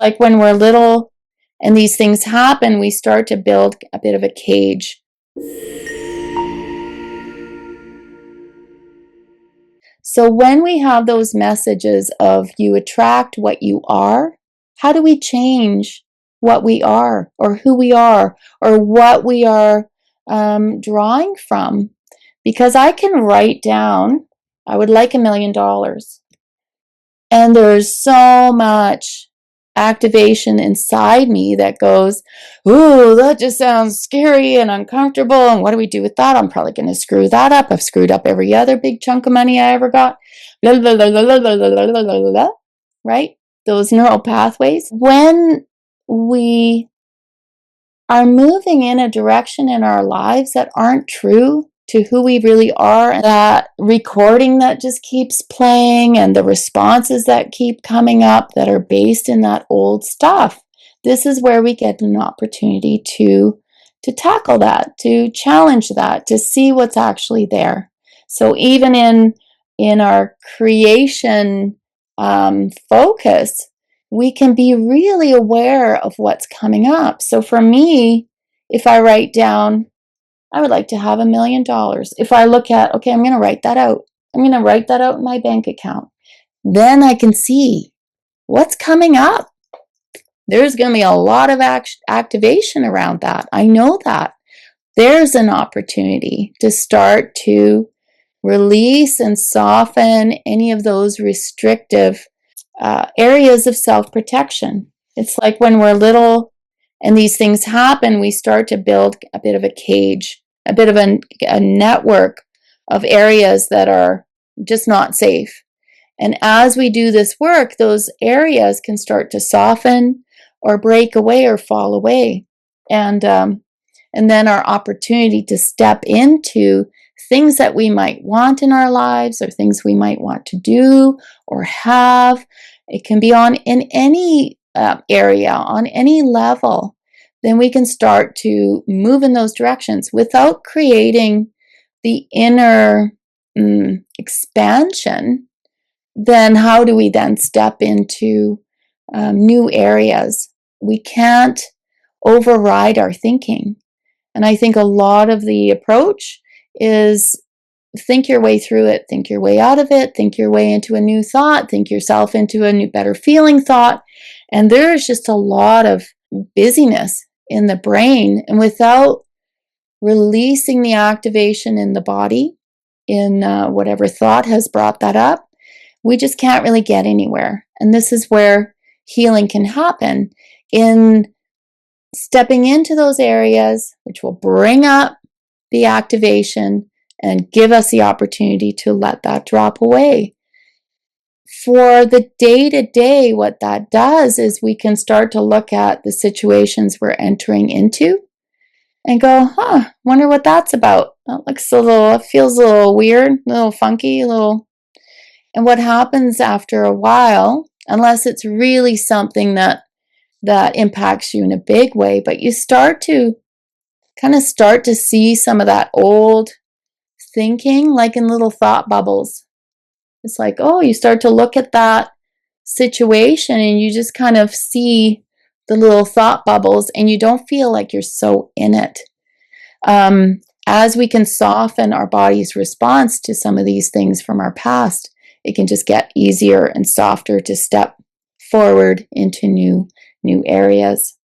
Like when we're little and these things happen, we start to build a bit of a cage. So when we have those messages of you attract what you are, how do we change what we are or who we are or what we are drawing from? Because I can write down, I would like $1 million. And there's so much activation inside me that goes, ooh, that just sounds scary and uncomfortable. And what do we do with that? I'm probably going to screw that up. I've screwed up every other big chunk of money I ever got. Blah, blah, blah, blah, blah, blah, blah, blah, blah, right? Those neural pathways. When we are moving in a direction in our lives that aren't true to who we really are, and that recording that just keeps playing and the responses that keep coming up that are based in that old stuff, this is where we get an opportunity to tackle that, to challenge that, to see what's actually there. So even in our creation focus, we can be really aware of what's coming up. So for me, if I write down, I would like to have $1 million. If I look at, okay, I'm going to write that out. I'm going to write that out in my bank account. Then I can see what's coming up. There's going to be a lot of activation around that. I know that. There's an opportunity to start to release and soften any of those restrictive areas of self-protection. It's like when we're little and these things happen, we start to build a bit of a cage, a bit of a network of areas that are just not safe. And as we do this work, those areas can start to soften or break away or fall away. And then our opportunity to step into things that we might want in our lives or things we might want to do or have. It can be in any area, on any level. Then we can start to move in those directions without creating the inner expansion. Then how do we then step into new areas? We can't override our thinking. And I think a lot of the approach is think your way through it, think your way out of it, think your way into a new thought, think yourself into a new, better feeling thought. And there's just a lot of busyness in the brain. And without releasing the activation in the body, in whatever thought has brought that up, we just can't really get anywhere. And this is where healing can happen, in stepping into those areas which will bring up the activation and give us the opportunity to let that drop away. For the day-to-day, what that does is we can start to look at the situations we're entering into and go, wonder what that's about. It feels a little weird, a little funky, and what happens after a while, unless it's really something that impacts you in a big way, but you start to see some of that old thinking like in little thought bubbles. It's like, you start to look at that situation and you just kind of see the little thought bubbles and you don't feel like you're so in it. As we can soften our body's response to some of these things from our past, it can just get easier and softer to step forward into new areas.